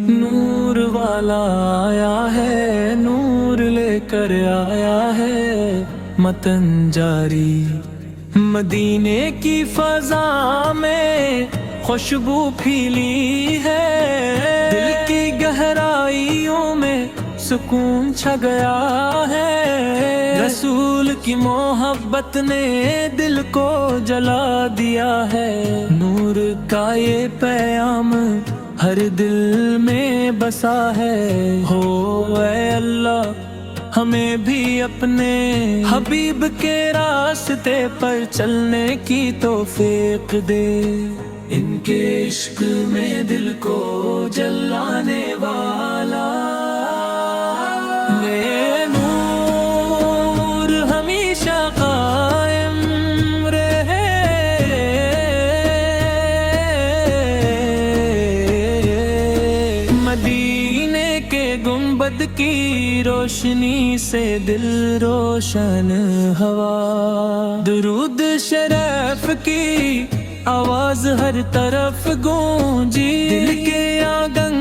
نور والا آیا ہے، نور لے کر آیا ہے، متن جاری مدینے کی فضا میں خوشبو پھیلی ہے، دل کی گہرائیوں میں سکون چھا گیا ہے، رسول کی محبت نے دل کو جلا دیا ہے، نور کا یہ پیام ہر دل میں بسا ہے، ہو اے اللہ ہمیں بھی اپنے حبیب کے راستے پر چلنے کی توفیق دے، ان کے عشق میں دل کو جلانے والا یہ نور ہمیشہ قائم رہے، مدینے کے گنبد کی روشنی سے دل روشن ہوا، درود شریف کی آواز ہر طرف گونجی، دل کے آنگن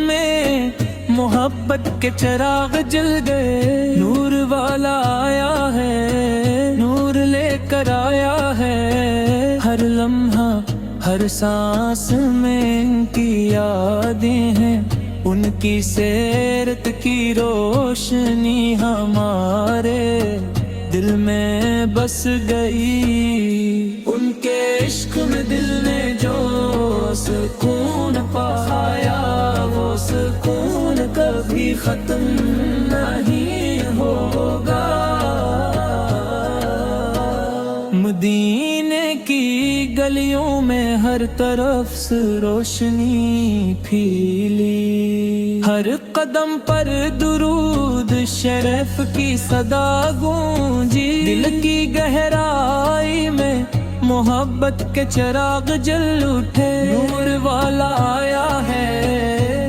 میں محبت کے چراغ جل گئے، نور والا آیا ہے، نور لے کر آیا ہے، ہر لمحہ ہر سانس میں ان کی یادیں ہیں، ان کی سیرت کی روشنی ہمارے دل میں بس گئی، ان کے عشق میں دل نے جو سکون پایا، وہ سکون کبھی ختم نہیں ہوگا، مدینے کی گلیوں میں ہر طرف سے روشنی پھیلی، ہر قدم پر درود شریف کی صدا گونجی، دل کی گہرائی میں محبت کے چراغ جل اٹھے، نور والا آیا ہے،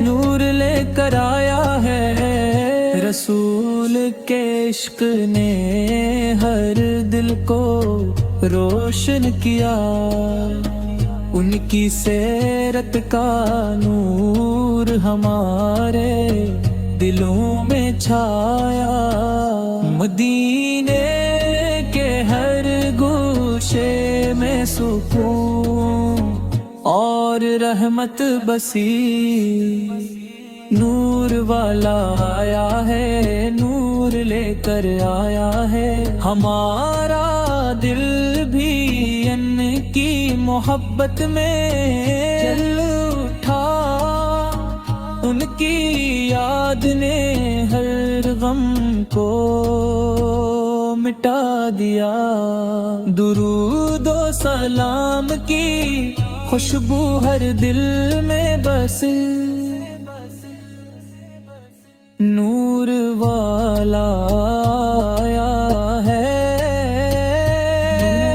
نور لے کر آیا ہے، رسول کے عشق نے ہر دل کو روشن کیا، ان کی سیرت کا نور ہمارے دلوں میں چھایا، مدینے کے ہر گوشے میں سکون اور رحمت بسی، نور والا آیا ہے، نور لے کر آیا ہے، ہمارا دل بھی ان کی محبت میں جل اٹھا، ان کی یاد نے ہر غم کو مٹا دیا، درود و سلام کی خوشبو ہر دل میں بس، نور والا آیا ہے،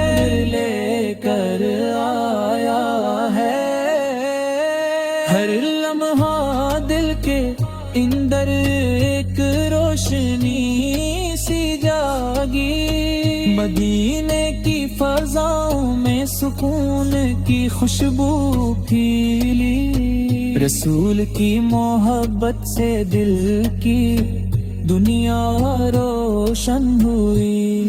نور لے کر آیا ہے، ہر لمحہ دل کے اندر ایک روشنی سی جاگی، مدینے کی فضاؤں میں سکون کی خوشبو پھیلی، رسول کی محبت سے دل کی دنیا روشن ہوئی۔